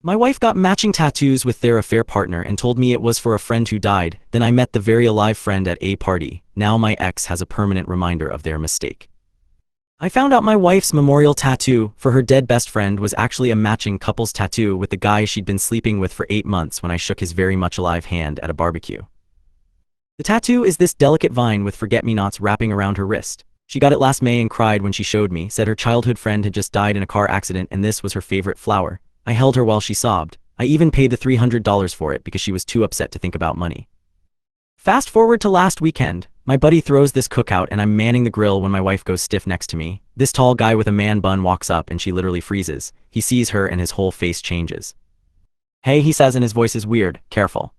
My wife got matching tattoos with their affair partner and told me it was for a friend who died. Then I met the very alive friend at a party. Now my ex has a permanent reminder of their mistake. I found out my wife's memorial tattoo for her dead best friend was actually a matching couple's tattoo with the guy she'd been sleeping with for 8 months when I shook his very much alive hand at a barbecue. The tattoo is this delicate vine with forget-me-nots wrapping around her wrist. She got it last May and cried when she showed me, said her childhood friend had just died in a car accident and this was her favorite flower. I held her while she sobbed. I even paid the $300 for it because she was too upset to think about money. Fast forward to last weekend. My buddy throws this cookout and I'm manning the grill when my wife goes stiff next to me. This tall guy with a man bun walks up and she literally freezes. He sees her and his whole face changes. "Hey," he says and his voice is weird, "Careful."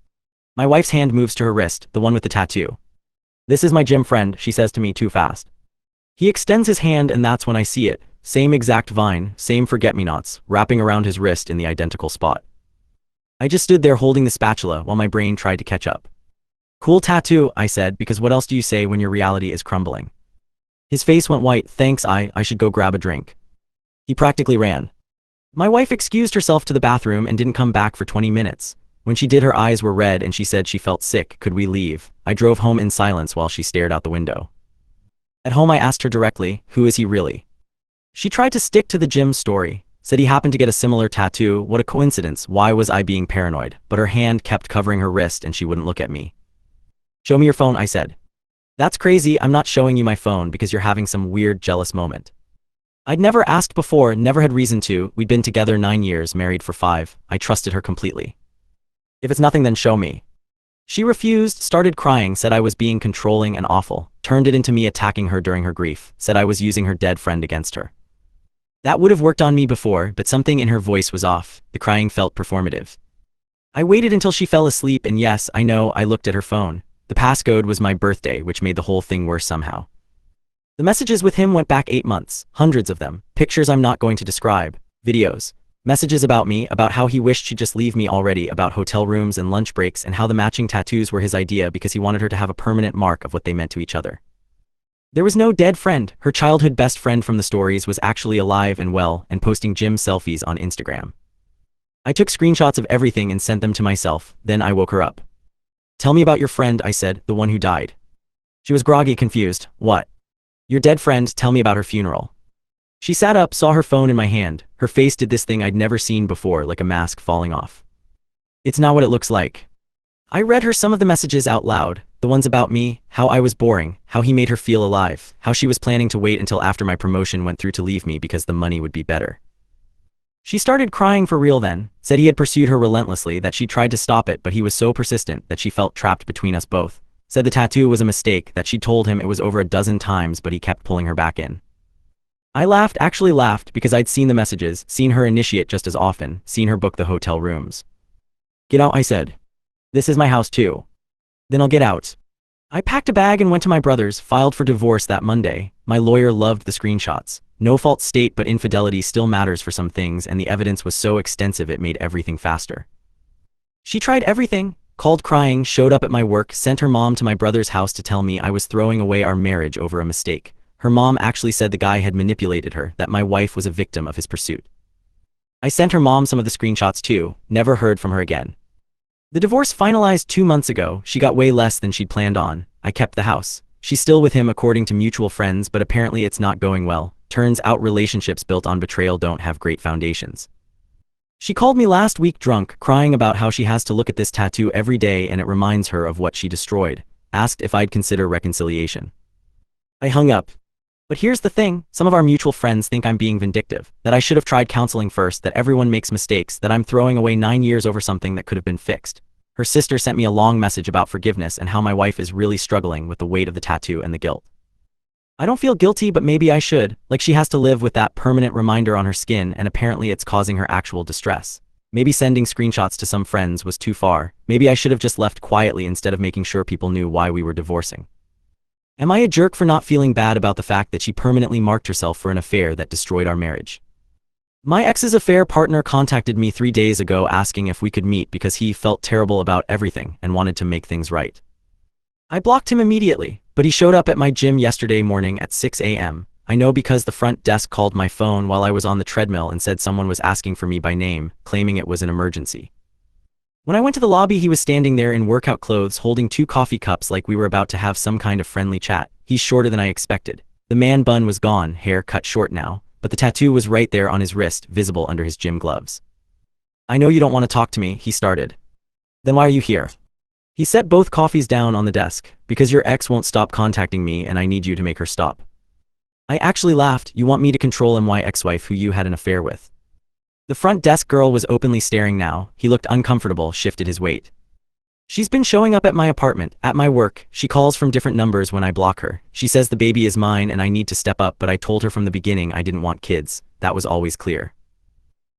My wife's hand moves to her wrist, the one with the tattoo. "This is my gym friend," she says to me too fast. He extends his hand and that's when I see it. Same exact vine, same forget-me-nots, wrapping around his wrist in the identical spot. I just stood there holding the spatula while my brain tried to catch up. "Cool tattoo," I said, because what else do you say when your reality is crumbling? His face went white. "Thanks, I should go grab a drink." He practically ran. My wife excused herself to the bathroom and didn't come back for 20 minutes. When she did, her eyes were red and she said she felt sick. Could we leave? I drove home in silence while she stared out the window. At home I asked her directly, "Who is he really?" She tried to stick to the gym story, said he happened to get a similar tattoo. What a coincidence. Why was I being paranoid? But her hand kept covering her wrist and she wouldn't look at me. "Show me your phone," I said. "That's crazy. I'm not showing you my phone because you're having some weird jealous moment." I'd never asked before, never had reason to. We'd been together 9 years, married for 5. I trusted her completely. "If it's nothing, then show me." She refused, started crying, said I was being controlling and awful, turned it into me attacking her during her grief, said I was using her dead friend against her. That would have worked on me before, but something in her voice was off. The crying felt performative. I waited until she fell asleep and yes, I know, I looked at her phone. The passcode was my birthday, which made the whole thing worse somehow. The messages with him went back 8 months, hundreds of them, pictures I'm not going to describe, videos, messages about me, about how he wished she'd just leave me already, about hotel rooms and lunch breaks and how the matching tattoos were his idea because he wanted her to have a permanent mark of what they meant to each other. There was no dead friend. Her childhood best friend from the stories was actually alive and well and posting gym selfies on Instagram. I took screenshots of everything and sent them to myself, then I woke her up. "Tell me about your friend," I said, "the one who died." She was groggy, confused. "What?" "Your dead friend, tell me about her funeral." She sat up, saw her phone in my hand. Her face did this thing I'd never seen before, like a mask falling off. "It's not what it looks like." I read her some of the messages out loud, the ones about me, how I was boring, how he made her feel alive, how she was planning to wait until after my promotion went through to leave me because the money would be better. She started crying for real then, said he had pursued her relentlessly, that she tried to stop it but he was so persistent that she felt trapped between us both, said the tattoo was a mistake, that she told him it was over a dozen times but he kept pulling her back in. I laughed, actually laughed, because I'd seen the messages, seen her initiate just as often, seen her book the hotel rooms. "Get out," I said. "This is my house too." "Then I'll get out." I packed a bag and went to my brother's, filed for divorce that Monday. My lawyer loved the screenshots. No fault state, but infidelity still matters for some things and the evidence was so extensive it made everything faster. She tried everything, called crying, showed up at my work, sent her mom to my brother's house to tell me I was throwing away our marriage over a mistake. Her mom actually said the guy had manipulated her, that my wife was a victim of his pursuit. I sent her mom some of the screenshots too, never heard from her again. The divorce finalized 2 months ago. She got way less than she'd planned on. I kept the house. She's still with him according to mutual friends, but apparently it's not going well. Turns out relationships built on betrayal don't have great foundations. She called me last week drunk, crying about how she has to look at this tattoo every day and it reminds her of what she destroyed. Asked if I'd consider reconciliation. I hung up. But here's the thing, some of our mutual friends think I'm being vindictive, that I should have tried counseling first, that everyone makes mistakes, that I'm throwing away 9 years over something that could have been fixed. Her sister sent me a long message about forgiveness and how my wife is really struggling with the weight of the tattoo and the guilt. I don't feel guilty, but maybe I should, like she has to live with that permanent reminder on her skin and apparently it's causing her actual distress. Maybe sending screenshots to some friends was too far. Maybe I should have just left quietly instead of making sure people knew why we were divorcing. Am I a jerk for not feeling bad about the fact that she permanently marked herself for an affair that destroyed our marriage? My ex's affair partner contacted me 3 days ago asking if we could meet because he felt terrible about everything and wanted to make things right. I blocked him immediately, but he showed up at my gym yesterday morning at 6 a.m., I know because the front desk called my phone while I was on the treadmill and said someone was asking for me by name, claiming it was an emergency. When I went to the lobby, he was standing there in workout clothes holding 2 coffee cups like we were about to have some kind of friendly chat. He's shorter than I expected. The man bun was gone, hair cut short now, but the tattoo was right there on his wrist, visible under his gym gloves. I know you don't want to talk to me, he started. Then why are you here? He set both coffees down on the desk. Because your ex won't stop contacting me and I need you to make her stop. I actually laughed. You want me to control my ex-wife who you had an affair with. The front desk girl was openly staring now. He looked uncomfortable, shifted his weight. She's been showing up at my apartment, at my work. She calls from different numbers when I block her. She says the baby is mine and I need to step up, but I told her from the beginning I didn't want kids. That was always clear.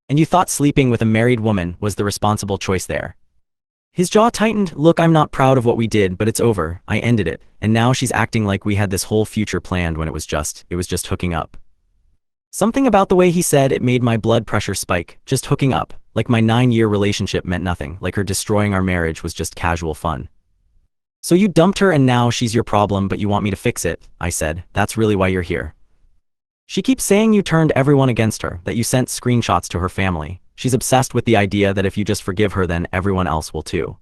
And you thought sleeping with a married woman was the responsible choice there. His jaw tightened. Look, I'm not proud of what we did, but it's over. I ended it, and now she's acting like we had this whole future planned when it was just hooking up. Something about the way he said it made my blood pressure spike. Just hooking up, like my 9-year relationship meant nothing, like her destroying our marriage was just casual fun. So you dumped her and now she's your problem, but you want me to fix it, I said. That's really why you're here. She keeps saying you turned everyone against her, that you sent screenshots to her family. She's obsessed with the idea that if you just forgive her then everyone else will too.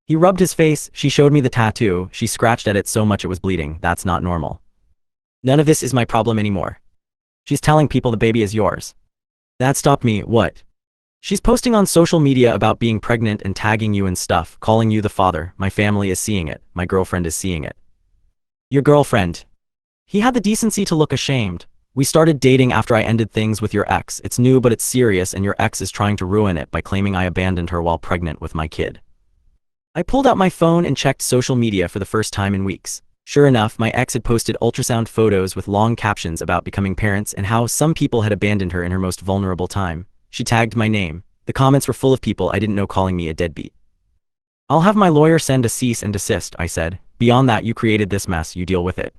He rubbed his face. She showed me the tattoo. She scratched at it so much it was bleeding. That's not normal. None of this is my problem anymore. She's telling people the baby is yours. That stopped me. What? She's posting on social media about being pregnant and tagging you and stuff, calling you the father. My family is seeing it. My girlfriend is seeing it. Your girlfriend? He had the decency to look ashamed. We started dating after I ended things with your ex. It's new but it's serious and your ex is trying to ruin it by claiming I abandoned her while pregnant with my kid. I pulled out my phone and checked social media for the first time in weeks. Sure enough, my ex had posted ultrasound photos with long captions about becoming parents and how some people had abandoned her in her most vulnerable time. She tagged my name. The comments were full of people I didn't know calling me a deadbeat. I'll have my lawyer send a cease and desist, I said. Beyond that, you created this mess, you deal with it.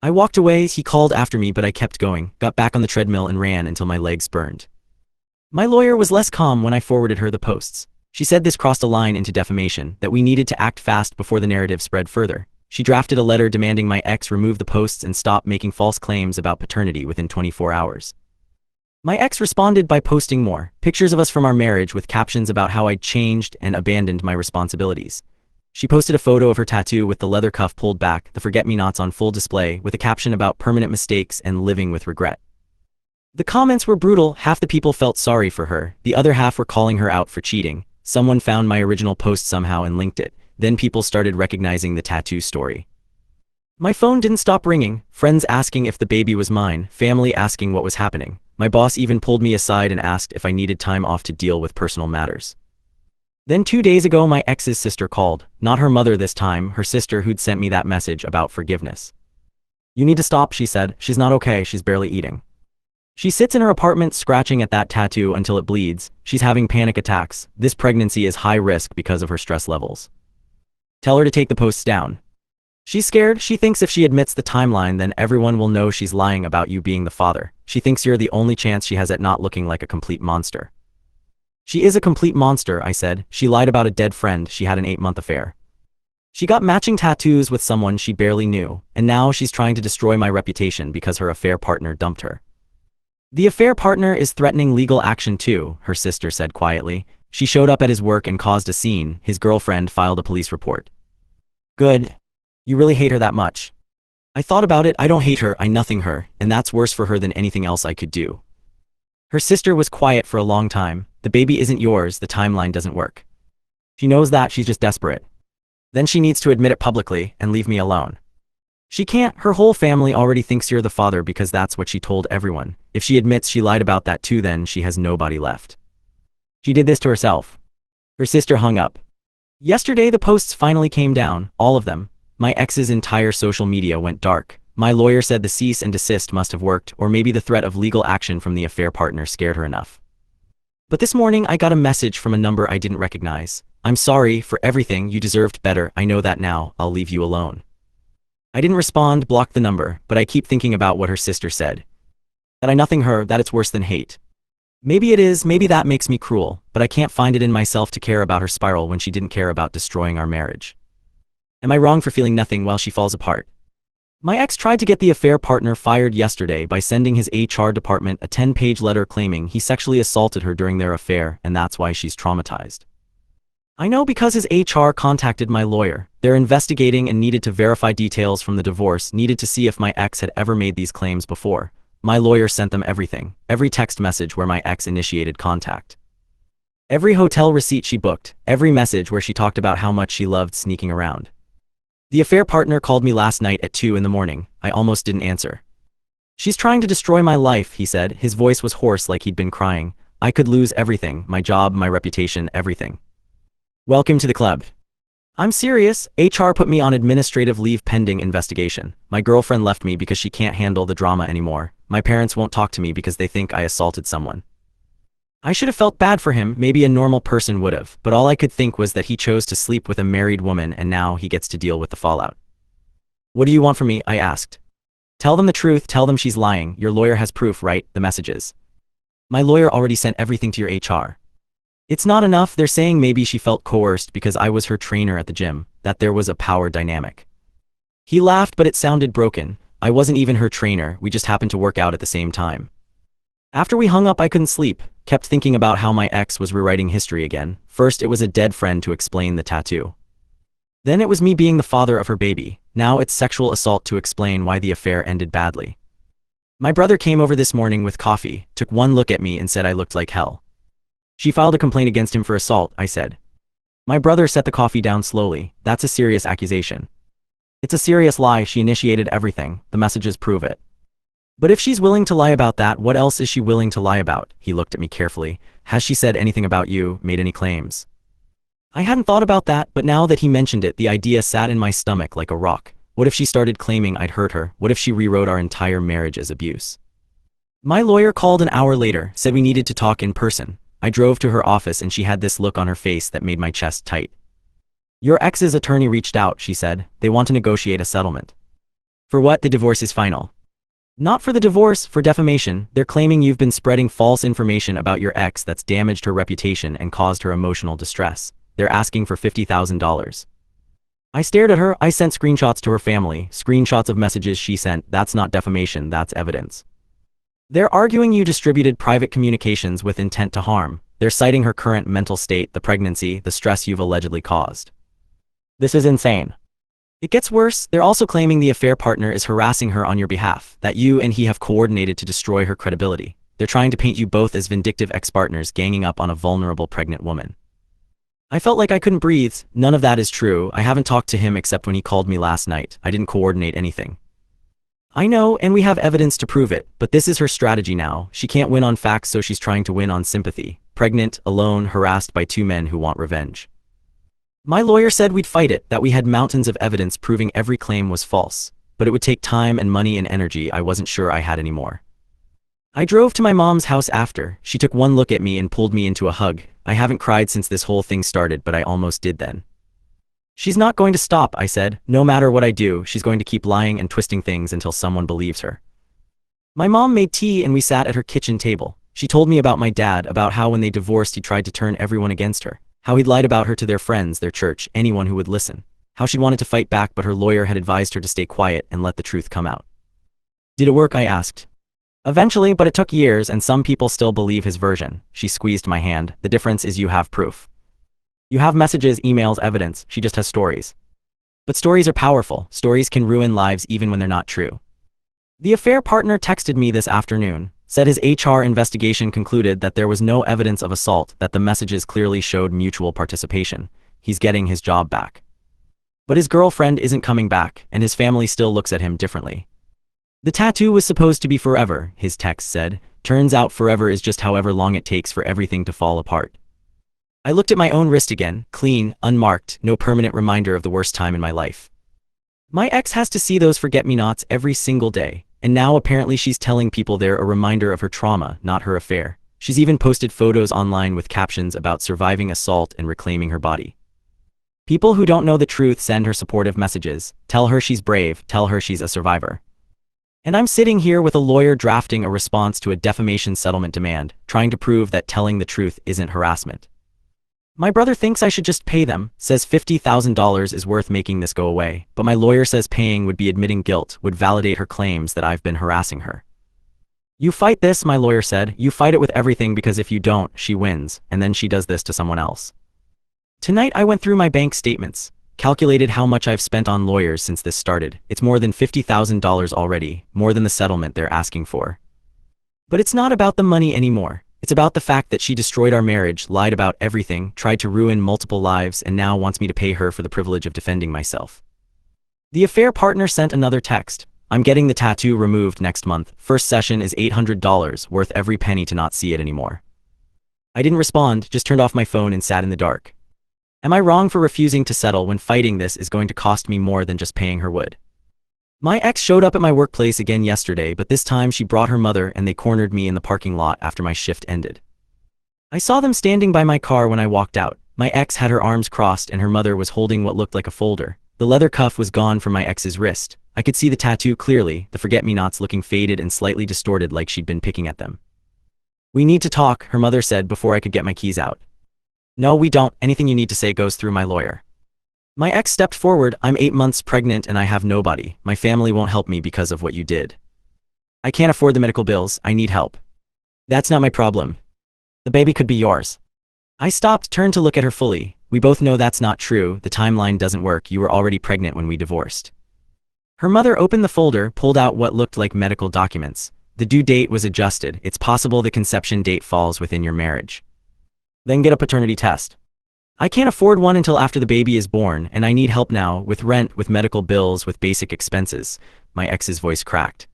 I walked away. He called after me, but I kept going, got back on the treadmill and ran until my legs burned. My lawyer was less calm when I forwarded her the posts. She said this crossed a line into defamation, that we needed to act fast before the narrative spread further. She drafted a letter demanding my ex remove the posts and stop making false claims about paternity within 24 hours. My ex responded by posting more pictures of us from our marriage with captions about how I'd changed and abandoned my responsibilities. She posted a photo of her tattoo with the leather cuff pulled back, the forget-me-nots on full display, with a caption about permanent mistakes and living with regret. The comments were brutal. Half the people felt sorry for her, the other half were calling her out for cheating. Someone found my original post somehow and linked it. Then people started recognizing the tattoo story. My phone didn't stop ringing, friends asking if the baby was mine, family asking what was happening. My boss even pulled me aside and asked if I needed time off to deal with personal matters. Then 2 days ago my ex's sister called, not her mother this time, her sister who'd sent me that message about forgiveness. You need to stop, she said. She's not okay, she's barely eating. She sits in her apartment scratching at that tattoo until it bleeds. She's having panic attacks. This pregnancy is high risk because of her stress levels. Tell her to take the posts down. She's scared. She thinks if she admits the timeline then everyone will know she's lying about you being the father. She thinks you're the only chance she has at not looking like a complete monster. She is a complete monster, I said. She lied about a dead friend she had an 8-month affair. She got matching tattoos with someone she barely knew, and now she's trying to destroy my reputation because her affair partner dumped her. The affair partner is threatening legal action too, her sister said quietly. She showed up at his work and caused a scene. His girlfriend filed a police report. Good. You really hate her that much. I thought about it. I don't hate her, I nothing her, and that's worse for her than anything else I could do. Her sister was quiet for a long time. The baby isn't yours, the timeline doesn't work. She knows that, she's just desperate. Then she needs to admit it publicly and leave me alone. She can't. Her whole family already thinks you're the father because that's what she told everyone. If she admits she lied about that too, then she has nobody left. She did this to herself. Her sister hung up. Yesterday the posts finally came down, all of them. My ex's entire social media went dark. My lawyer said the cease and desist must have worked, or maybe the threat of legal action from the affair partner scared her enough. But this morning I got a message from a number I didn't recognize. I'm sorry for everything, you deserved better, I know that now, I'll leave you alone. I didn't respond, blocked the number, but I keep thinking about what her sister said. That I nothing her, that it's worse than hate. Maybe it is, maybe that makes me cruel, but I can't find it in myself to care about her spiral when she didn't care about destroying our marriage. Am I wrong for feeling nothing while she falls apart? My ex tried to get the affair partner fired yesterday by sending his HR department a 10-page letter claiming he sexually assaulted her during their affair, and that's why she's traumatized. I know because his HR contacted my lawyer. They're investigating and needed to verify details from the divorce, needed to see if my ex had ever made these claims before. My lawyer sent them everything, every text message where my ex initiated contact, every hotel receipt she booked, every message where she talked about how much she loved sneaking around. The affair partner called me last night at 2 in the morning. I almost didn't answer. She's trying to destroy my life, he said. His voice was hoarse like he'd been crying. I could lose everything, my job, my reputation, everything. Welcome to the club. I'm serious. HR put me on administrative leave pending investigation. My girlfriend left me because she can't handle the drama anymore. My parents won't talk to me because they think I assaulted someone. I should have felt bad for him, maybe a normal person would have, but all I could think was that he chose to sleep with a married woman and now he gets to deal with the fallout. What do you want from me? I asked. Tell them the truth, tell them she's lying. Your lawyer has proof, right? The messages. My lawyer already sent everything to your HR. It's not enough. They're saying maybe she felt coerced because I was her trainer at the gym, that there was a power dynamic. He laughed, but it sounded broken. I wasn't even her trainer, we just happened to work out at the same time. After we hung up, I couldn't sleep, kept thinking about how my ex was rewriting history again. First it was a dead friend to explain the tattoo. Then it was me being the father of her baby. Now it's sexual assault to explain why the affair ended badly. My brother came over this morning with coffee, took one look at me and said I looked like hell. She filed a complaint against him for assault, I said. My brother set the coffee down slowly. That's a serious accusation. It's a serious lie. She initiated everything. The messages prove it. But if she's willing to lie about that, what else is she willing to lie about? He looked at me carefully. Has she said anything about you, made any claims? I hadn't thought about that, but now that he mentioned it, the idea sat in my stomach like a rock. What if she started claiming I'd hurt her? What if she rewrote our entire marriage as abuse? My lawyer called an hour later, said we needed to talk in person. I drove to her office and she had this look on her face that made my chest tight. Your ex's attorney reached out, she said. They want to negotiate a settlement. For what? The divorce is final. Not for the divorce, for defamation. They're claiming you've been spreading false information about your ex that's damaged her reputation and caused her emotional distress. They're asking for $50,000. I stared at her. I sent screenshots to her family, screenshots of messages she sent. That's not defamation, that's evidence. They're arguing you distributed private communications with intent to harm. They're citing her current mental state, the pregnancy, the stress you've allegedly caused. This is insane. It gets worse. They're also claiming the affair partner is harassing her on your behalf, that you and he have coordinated to destroy her credibility. They're trying to paint you both as vindictive ex-partners ganging up on a vulnerable pregnant woman. I felt like I couldn't breathe. None of that is true. I haven't talked to him except when he called me last night. I didn't coordinate anything. I know, and we have evidence to prove it, but this is her strategy now. She can't win on facts, so she's trying to win on sympathy. Pregnant, alone, harassed by two men who want revenge. My lawyer said we'd fight it, that we had mountains of evidence proving every claim was false, but it would take time and money and energy I wasn't sure I had anymore. I drove to my mom's house after. She took one look at me and pulled me into a hug. I haven't cried since this whole thing started, but I almost did then. She's not going to stop, I said. No matter what I do, she's going to keep lying and twisting things until someone believes her. My mom made tea and we sat at her kitchen table. She told me about my dad, about how when they divorced he tried to turn everyone against her. How he'd lied about her to their friends, their church, anyone who would listen. How she'd wanted to fight back, but her lawyer had advised her to stay quiet and let the truth come out. Did it work? I asked. Eventually, but it took years and some people still believe his version. She squeezed my hand. The difference is you have proof. You have messages, emails, evidence. She just has stories. But stories are powerful. Stories can ruin lives even when they're not true. The affair partner texted me this afternoon. Said his HR investigation concluded that there was no evidence of assault, that the messages clearly showed mutual participation. He's getting his job back. But his girlfriend isn't coming back, and his family still looks at him differently. The tattoo was supposed to be forever, his text said. Turns out forever is just however long it takes for everything to fall apart. I looked at my own wrist again, clean, unmarked, no permanent reminder of the worst time in my life. My ex has to see those forget-me-nots every single day. And now apparently she's telling people they're a reminder of her trauma, not her affair. She's even posted photos online with captions about surviving assault and reclaiming her body. People who don't know the truth send her supportive messages, tell her she's brave, tell her she's a survivor. And I'm sitting here with a lawyer drafting a response to a defamation settlement demand, trying to prove that telling the truth isn't harassment. My brother thinks I should just pay them, says $50,000 is worth making this go away, but my lawyer says paying would be admitting guilt, would validate her claims that I've been harassing her. You fight this, my lawyer said, you fight it with everything because if you don't, she wins, and then she does this to someone else. Tonight I went through my bank statements, calculated how much I've spent on lawyers since this started. It's more than $50,000 already, more than the settlement they're asking for. But it's not about the money anymore. It's about the fact that she destroyed our marriage, lied about everything, tried to ruin multiple lives, and now wants me to pay her for the privilege of defending myself. The affair partner sent another text. I'm getting the tattoo removed next month. First session is $800, worth every penny to not see it anymore. I didn't respond, just turned off my phone and sat in the dark. Am I wrong for refusing to settle when fighting this is going to cost me more than just paying her would? My ex showed up at my workplace again yesterday, but this time she brought her mother and they cornered me in the parking lot after my shift ended. I saw them standing by my car when I walked out. My ex had her arms crossed and her mother was holding what looked like a folder. The leather cuff was gone from my ex's wrist. I could see the tattoo clearly, the forget-me-nots looking faded and slightly distorted like she'd been picking at them. We need to talk, her mother said before I could get my keys out. No, we don't. Anything you need to say goes through my lawyer. My ex stepped forward. I'm 8 months pregnant and I have nobody. My family won't help me because of what you did. I can't afford the medical bills. I need help. That's not my problem. The baby could be yours. I stopped, turned to look at her fully. We both know that's not true. The timeline doesn't work. You were already pregnant when we divorced. Her mother opened the folder, pulled out what looked like medical documents. The due date was adjusted. It's possible the conception date falls within your marriage. Then get a paternity test. I can't afford one until after the baby is born, and I need help now, with rent, with medical bills, with basic expenses. My ex's voice cracked.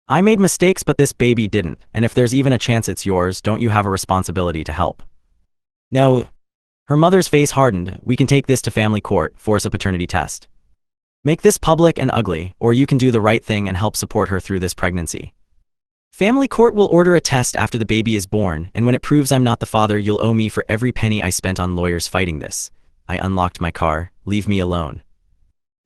I made mistakes, but this baby didn't, and if there's even a chance it's yours, don't you have a responsibility to help? No. Her mother's face hardened. We can take this to family court, force a paternity test. Make this public and ugly, or you can do the right thing and help support her through this pregnancy. Family court will order a test after the baby is born, and when it proves I'm not the father, you'll owe me for every penny I spent on lawyers fighting this. I unlocked my car. Leave me alone.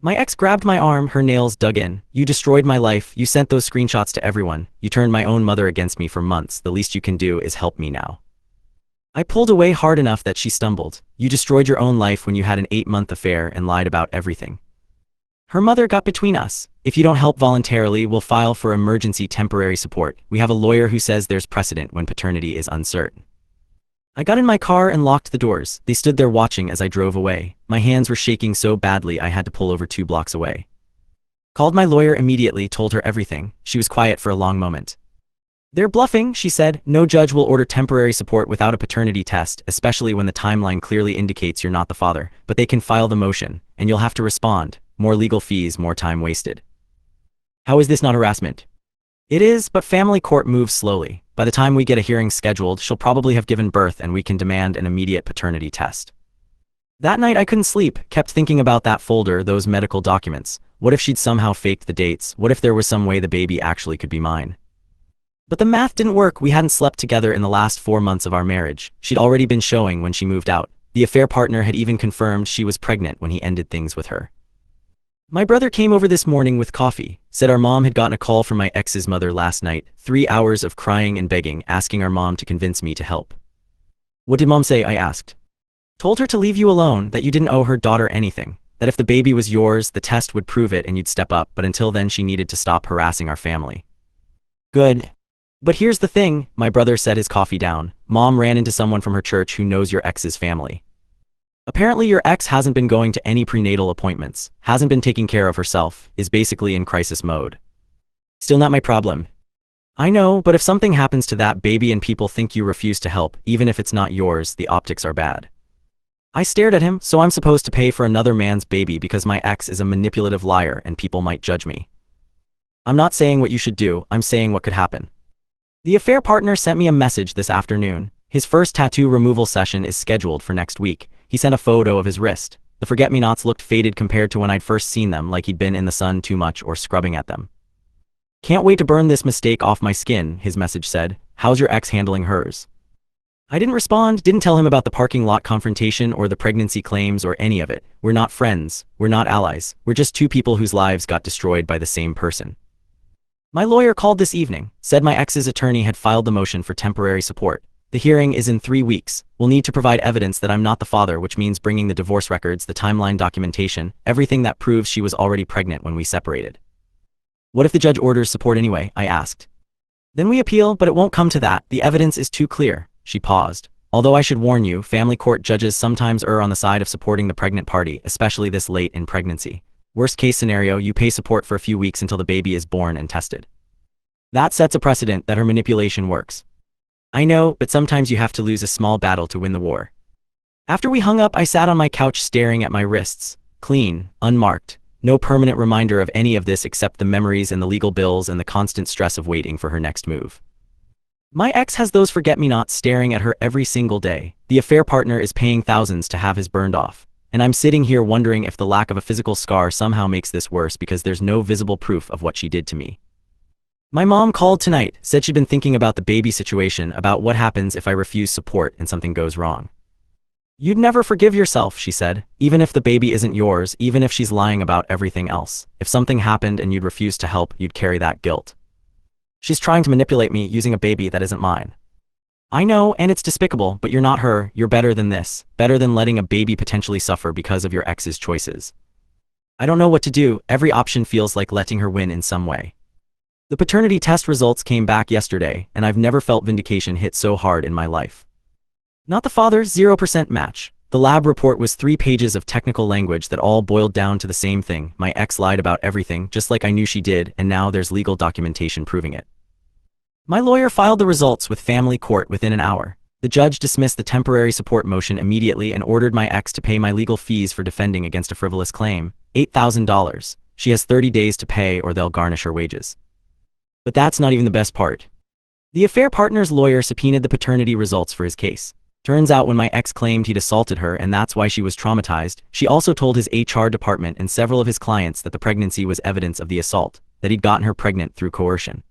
My ex grabbed my arm, her nails dug in. You destroyed my life. You sent those screenshots to everyone. You turned my own mother against me for months. The least you can do is help me now. I pulled away hard enough that she stumbled. You destroyed your own life when you had an 8-month affair and lied about everything. Her mother got between us. If you don't help voluntarily, we'll file for emergency temporary support. We have a lawyer who says there's precedent when paternity is uncertain. I got in my car and locked the doors. They stood there watching as I drove away. My hands were shaking so badly I had to pull over 2 blocks away. Called my lawyer immediately, told her everything. She was quiet for a long moment. They're bluffing, she said. No judge will order temporary support without a paternity test, especially when the timeline clearly indicates you're not the father. But they can file the motion, and you'll have to respond. More legal fees, more time wasted. How is this not harassment? It is, but family court moves slowly. By the time we get a hearing scheduled, she'll probably have given birth and we can demand an immediate paternity test. That night I couldn't sleep, kept thinking about that folder, those medical documents. What if she'd somehow faked the dates? What if there was some way the baby actually could be mine? But the math didn't work. We hadn't slept together in the last 4 months of our marriage. She'd already been showing when she moved out. The affair partner had even confirmed she was pregnant when he ended things with her. My brother came over this morning with coffee, said our mom had gotten a call from my ex's mother last night, 3 hours of crying and begging, asking our mom to convince me to help. What did mom say? I asked. Told her to leave you alone, that you didn't owe her daughter anything, that if the baby was yours, the test would prove it and you'd step up, but until then she needed to stop harassing our family. Good. But here's the thing, my brother set his coffee down. Mom ran into someone from her church who knows your ex's family. Apparently your ex hasn't been going to any prenatal appointments, hasn't been taking care of herself, is basically in crisis mode. Still not my problem. I know, but if something happens to that baby and people think you refuse to help, even if it's not yours, the optics are bad. I stared at him. So I'm supposed to pay for another man's baby because my ex is a manipulative liar and people might judge me. I'm not saying what you should do, I'm saying what could happen. The affair partner sent me a message this afternoon. His first tattoo removal session is scheduled for next week. He sent a photo of his wrist. The forget-me-nots looked faded compared to when I'd first seen them, like he'd been in the sun too much or scrubbing at them. Can't wait to burn this mistake off my skin, his message said. How's your ex handling hers? I didn't respond, didn't tell him about the parking lot confrontation or the pregnancy claims or any of it. We're not friends, we're not allies, we're just 2 people whose lives got destroyed by the same person. My lawyer called this evening, said my ex's attorney had filed the motion for temporary support. The hearing is in 3 weeks. We'll need to provide evidence that I'm not the father, which means bringing the divorce records, the timeline documentation, everything that proves she was already pregnant when we separated. What if the judge orders support anyway? I asked. Then we appeal, but it won't come to that. The evidence is too clear. She paused. Although I should warn you, family court judges sometimes err on the side of supporting the pregnant party, especially this late in pregnancy. Worst case scenario, you pay support for a few weeks until the baby is born and tested. That sets a precedent that her manipulation works. I know, but sometimes you have to lose a small battle to win the war. After we hung up, I sat on my couch staring at my wrists. Clean, unmarked. No permanent reminder of any of this except the memories and the legal bills and the constant stress of waiting for her next move. My ex has those forget-me-nots staring at her every single day. The affair partner is paying thousands to have his burned off. And I'm sitting here wondering if the lack of a physical scar somehow makes this worse because there's no visible proof of what she did to me. My mom called tonight, said she'd been thinking about the baby situation, about what happens if I refuse support and something goes wrong. You'd never forgive yourself, she said, even if the baby isn't yours, even if she's lying about everything else. If something happened and you'd refuse to help, you'd carry that guilt. She's trying to manipulate me using a baby that isn't mine. I know, and it's despicable, but you're not her. You're better than this, better than letting a baby potentially suffer because of your ex's choices. I don't know what to do. Every option feels like letting her win in some way. The paternity test results came back yesterday, and I've never felt vindication hit so hard in my life. Not the father, 0% match. The lab report was 3 pages of technical language that all boiled down to the same thing. My ex lied about everything, just like I knew she did, and now there's legal documentation proving it. My lawyer filed the results with family court within an hour. The judge dismissed the temporary support motion immediately and ordered my ex to pay my legal fees for defending against a frivolous claim, $8,000. She has 30 days to pay or they'll garnish her wages. But that's not even the best part. The affair partner's lawyer subpoenaed the paternity results for his case. Turns out when my ex claimed he'd assaulted her and that's why she was traumatized, she also told his HR department and several of his clients that the pregnancy was evidence of the assault, that he'd gotten her pregnant through coercion.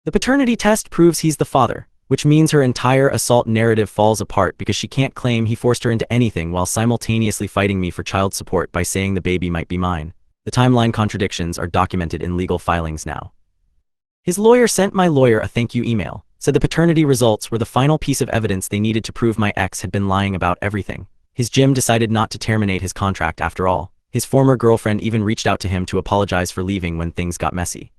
The paternity test proves he's the father, which means her entire assault narrative falls apart because she can't claim he forced her into anything while simultaneously fighting me for child support by saying the baby might be mine. The timeline contradictions are documented in legal filings now. His lawyer sent my lawyer a thank you email, said the paternity results were the final piece of evidence they needed to prove my ex had been lying about everything. His gym decided not to terminate his contract after all. His former girlfriend even reached out to him to apologize for leaving when things got messy.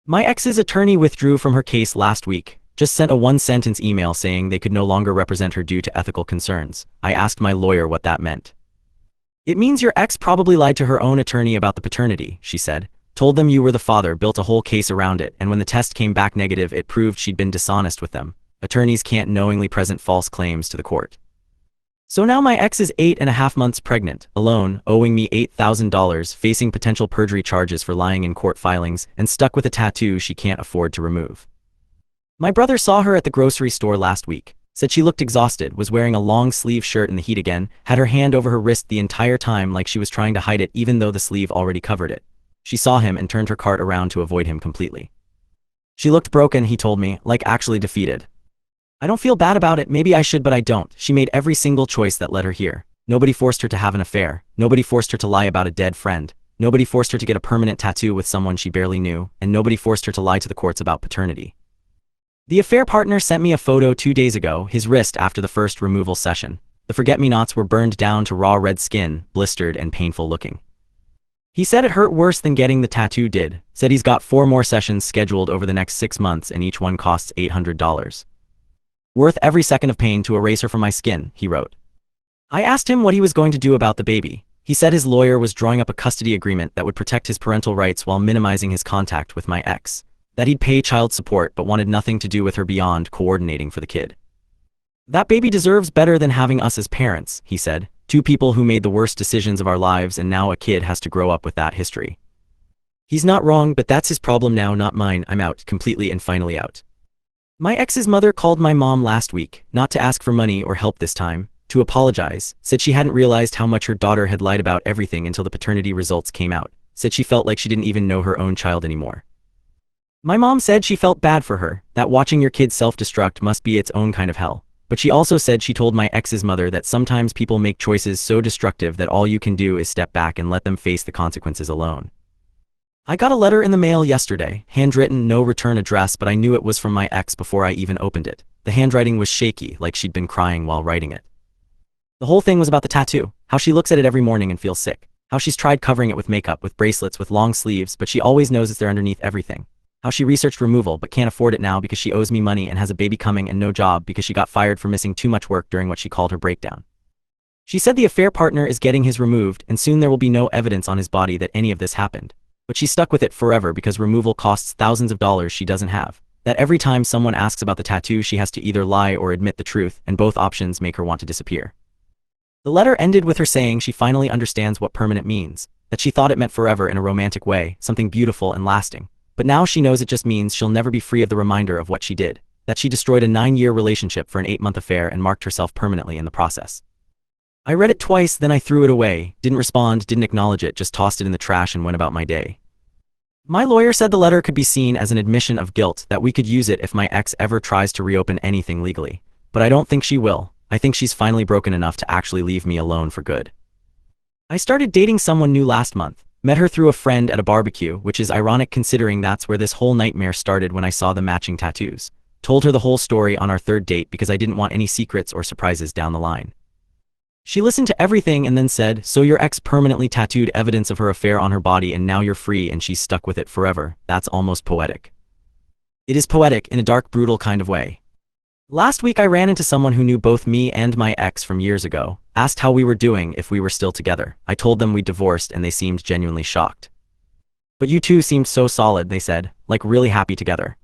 My ex's attorney withdrew from her case last week, just sent a 1-sentence email saying they could no longer represent her due to ethical concerns. I asked my lawyer what that meant. It means your ex probably lied to her own attorney about the paternity, she said. Told them you were the father, built a whole case around it, and when the test came back negative it proved she'd been dishonest with them. Attorneys can't knowingly present false claims to the court. So now my ex is 8.5 months pregnant, alone, owing me $8,000, facing potential perjury charges for lying in court filings, and stuck with a tattoo she can't afford to remove. My brother saw her at the grocery store last week, said she looked exhausted, was wearing a long-sleeve shirt in the heat again, had her hand over her wrist the entire time like she was trying to hide it even though the sleeve already covered it. She saw him and turned her cart around to avoid him completely. She looked broken, he told me, like actually defeated. I don't feel bad about it, maybe I should but I don't. She made every single choice that led her here. Nobody forced her to have an affair. Nobody forced her to lie about a dead friend. Nobody forced her to get a permanent tattoo with someone she barely knew, and nobody forced her to lie to the courts about paternity. The affair partner sent me a photo 2 days ago, his wrist after the first removal session. The forget-me-nots were burned down to raw red skin, blistered and painful looking. He said it hurt worse than getting the tattoo did, said he's got 4 more sessions scheduled over the next 6 months and each one costs $800. Worth every second of pain to erase her from my skin, he wrote. I asked him what he was going to do about the baby. He said his lawyer was drawing up a custody agreement that would protect his parental rights while minimizing his contact with my ex. That he'd pay child support but wanted nothing to do with her beyond coordinating for the kid. That baby deserves better than having us as parents, he said. 2 people who made the worst decisions of our lives and now a kid has to grow up with that history. He's not wrong, but that's his problem now, not mine. I'm out, completely and finally out. My ex's mother called my mom last week, not to ask for money or help this time, to apologize, said she hadn't realized how much her daughter had lied about everything until the paternity results came out, said she felt like she didn't even know her own child anymore. My mom said she felt bad for her, that watching your kid self-destruct must be its own kind of hell. But she also said she told my ex's mother that sometimes people make choices so destructive that all you can do is step back and let them face the consequences alone. I got a letter in the mail yesterday, handwritten, no return address, but I knew it was from my ex before I even opened it. The handwriting was shaky, like she'd been crying while writing it. The whole thing was about the tattoo, how she looks at it every morning and feels sick. How she's tried covering it with makeup, with bracelets, with long sleeves, but she always knows it's there underneath everything. How she researched removal but can't afford it now because she owes me money and has a baby coming and no job because she got fired for missing too much work during what she called her breakdown. She said the affair partner is getting his removed and soon there will be no evidence on his body that any of this happened. But she's stuck with it forever because removal costs thousands of dollars she doesn't have. That every time someone asks about the tattoo she has to either lie or admit the truth, and both options make her want to disappear. The letter ended with her saying she finally understands what permanent means, that she thought it meant forever in a romantic way, something beautiful and lasting. But now she knows it just means she'll never be free of the reminder of what she did, that she destroyed a 9-year relationship for an 8-month affair and marked herself permanently in the process. I read it twice, then I threw it away, didn't respond, didn't acknowledge it, just tossed it in the trash and went about my day. My lawyer said the letter could be seen as an admission of guilt, that we could use it if my ex ever tries to reopen anything legally. But I don't think she will. I think she's finally broken enough to actually leave me alone for good. I started dating someone new last month. Met her through a friend at a barbecue, which is ironic considering that's where this whole nightmare started when I saw the matching tattoos. Told her the whole story on our third date because I didn't want any secrets or surprises down the line. She listened to everything and then said, "So your ex permanently tattooed evidence of her affair on her body and now you're free and she's stuck with it forever. That's almost poetic." It is poetic in a dark, brutal kind of way. Last week I ran into someone who knew both me and my ex from years ago, asked how we were doing, if we were still together. I told them we divorced and they seemed genuinely shocked. "But you two seemed so solid," they said, "like really happy together."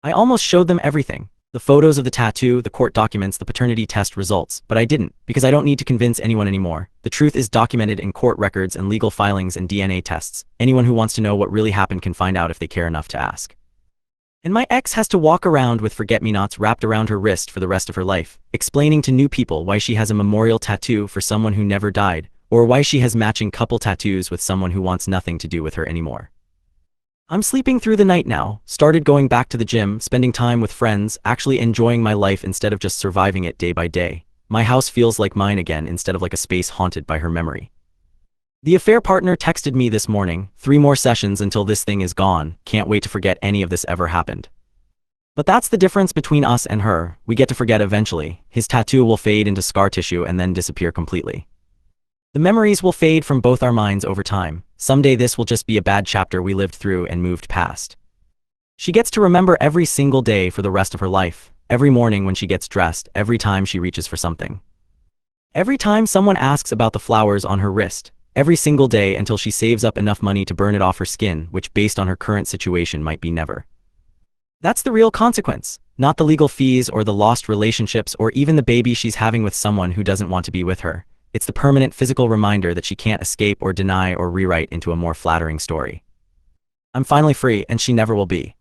I almost showed them everything. The photos of the tattoo, the court documents, the paternity test results, but I didn't, because I don't need to convince anyone anymore. The truth is documented in court records and legal filings and DNA tests. Anyone who wants to know what really happened can find out if they care enough to ask. And my ex has to walk around with forget-me-nots wrapped around her wrist for the rest of her life, explaining to new people why she has a memorial tattoo for someone who never died, or why she has matching couple tattoos with someone who wants nothing to do with her anymore. I'm sleeping through the night now, started going back to the gym, spending time with friends, actually enjoying my life instead of just surviving it day by day. My house feels like mine again instead of like a space haunted by her memory. The affair partner texted me this morning, 3 more sessions until this thing is gone, can't wait to forget any of this ever happened. But that's the difference between us and her, we get to forget eventually. His tattoo will fade into scar tissue and then disappear completely. The memories will fade from both our minds over time. Someday this will just be a bad chapter we lived through and moved past. She gets to remember every single day for the rest of her life, every morning when she gets dressed, every time she reaches for something. Every time someone asks about the flowers on her wrist, every single day until she saves up enough money to burn it off her skin, which based on her current situation might be never. That's the real consequence, not the legal fees or the lost relationships or even the baby she's having with someone who doesn't want to be with her. It's the permanent physical reminder that she can't escape or deny or rewrite into a more flattering story. I'm finally free and she never will be.